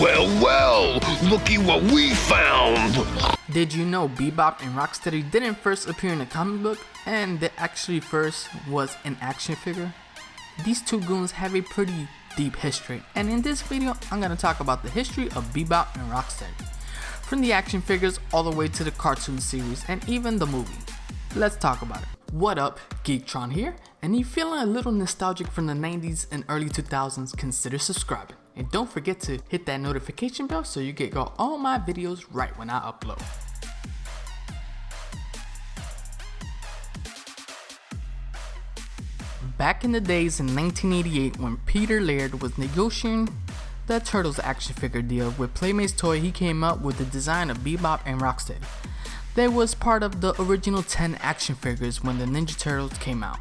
Well, looky what we found! Did you know Bebop and Rocksteady didn't first appear in a comic book, and they actually first was an action figure? These two goons have a pretty deep history, and in this video I'm gonna talk about the history of Bebop and Rocksteady, from the action figures all the way to the cartoon series and even the movie. Let's talk about it. What up, Geektron here, and if you're feeling a little nostalgic from the 90s and early 2000s, consider subscribing. And don't forget to hit that notification bell so you get all my videos right when I upload. Back in the days in 1988, when Peter Laird was negotiating the Turtles action figure deal with Playmates Toy, he came up with the design of Bebop and Rocksteady. They was part of the original 10 action figures when the Ninja Turtles came out.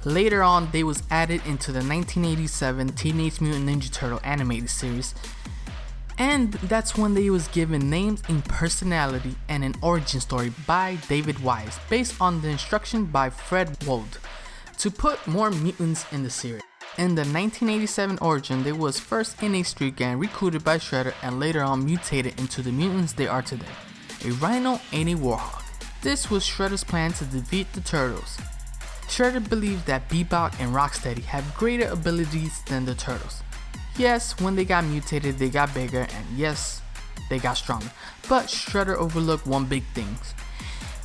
Later on, they was added into the 1987 Teenage Mutant Ninja Turtle animated series, and that's when they was given names and personality and an origin story by David Wise, based on the instruction by Fred Wold, to put more mutants in the series. In the 1987 origin, they was first in a street gang recruited by Shredder and later on mutated into the mutants they are today, a Rhino and a Warhawk. This was Shredder's plan to defeat the Turtles. Shredder believes that Bebop and Rocksteady have greater abilities than the Turtles. Yes, when they got mutated they got bigger, and yes, they got stronger, but Shredder overlooked one big thing.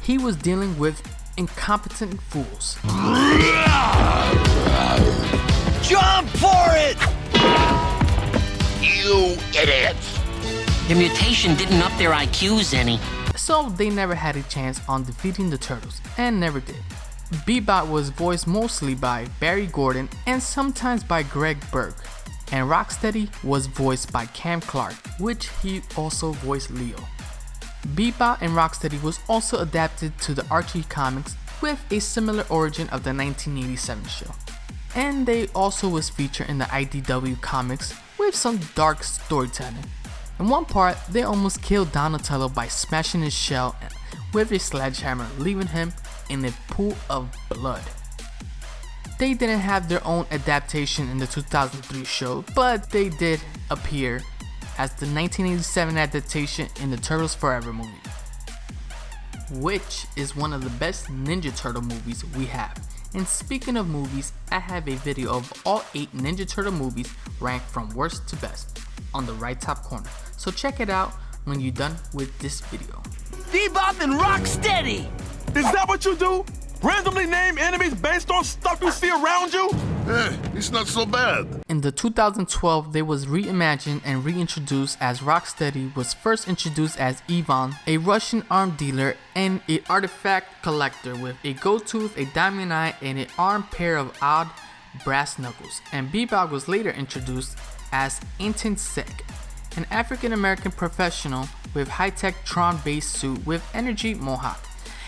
He was dealing with incompetent fools. Jump for it! You idiots! The mutation didn't up their IQs any. So they never had a chance on defeating the Turtles, and never did. Bebop was voiced mostly by Barry Gordon and sometimes by Greg Berg, and Rocksteady was voiced by Cam Clark, which he also voiced Leo. Bebop and Rocksteady was also adapted to the Archie comics with a similar origin of the 1987 show, and they also was featured in the IDW comics with some dark storytelling. In one part, they almost killed Donatello by smashing his shell with a sledgehammer, leaving him in a pool of blood. They didn't have their own adaptation in the 2003 show, but they did appear as the 1987 adaptation in the Turtles Forever movie, which is one of the best Ninja Turtle movies we have. And speaking of movies, I have a video of all 8 Ninja Turtle movies ranked from worst to best on the right top corner, so check it out when you're done with this video. Bebop and Rocksteady! Is that what you do? Randomly name enemies based on stuff you see around you? It's not so bad. In the 2012, they was reimagined and reintroduced as Rocksteady was first introduced as Ivan, a Russian arms dealer and an artifact collector with a gold tooth, a diamond eye, and an armed pair of odd brass knuckles. And Bebop was later introduced as Anton Sek, an African American professional with high-tech Tron-based suit with energy mohawk.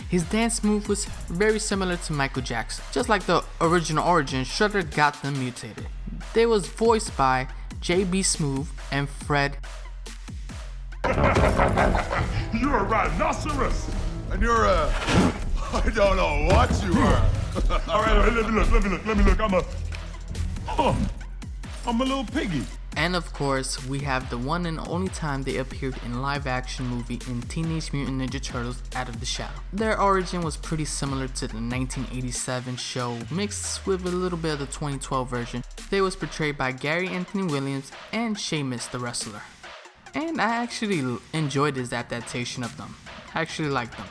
His dance move was very similar to Michael Jackson. Just like the original origin, Shredder got them mutated. They was voiced by J.B. Smoove and Fred. You're a rhinoceros! And you're a... I don't know what you are. All right, let me look. I'm a little piggy. And of course, we have the one and only time they appeared in live action movie in Teenage Mutant Ninja Turtles Out of the Shadow. Their origin was pretty similar to the 1987 show, mixed with a little bit of the 2012 version. They was portrayed by Gary Anthony Williams and Sheamus the wrestler. And I actually enjoyed this adaptation of them. I actually like them.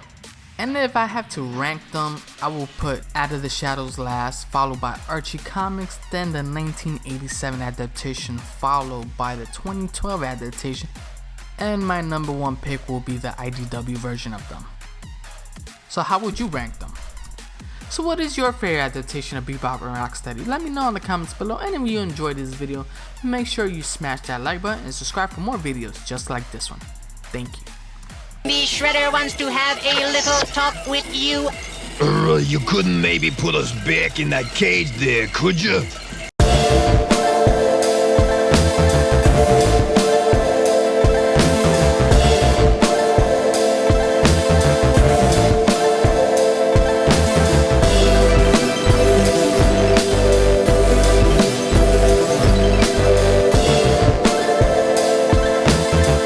And if I have to rank them, I will put Out of the Shadows last, followed by Archie Comics, then the 1987 adaptation, followed by the 2012 adaptation, and my number one pick will be the IDW version of them. So how would you rank them? So what is your favorite adaptation of Bebop and Rocksteady? Let me know in the comments below, and if you enjoyed this video, make sure you smash that like button and subscribe for more videos just like this one. Thank you. The Shredder wants to have a little talk with you. You couldn't maybe put us back in that cage there, could you?